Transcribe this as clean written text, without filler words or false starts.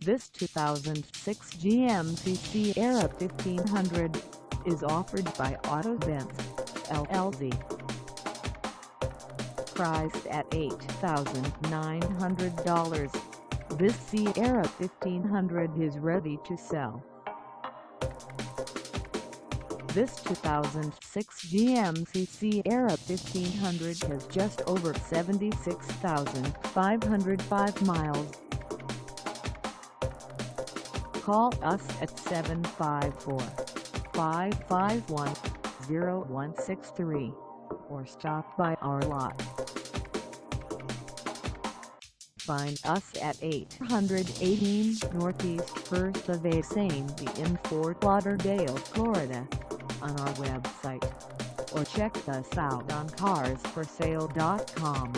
This 2006 GMC Sierra 1500 is offered by BENZ, LLC. Priced at $8,900, this Sierra 1500 is ready to sell. This 2006 GMC Sierra 1500 has just over 76,505 miles. Call us at 754-551-0163 or stop by our lot. Find us at 818 Northeast 1st of AVE Ste A in Fort Lauderdale, Florida, on our website, or check us out on carsforsale.com.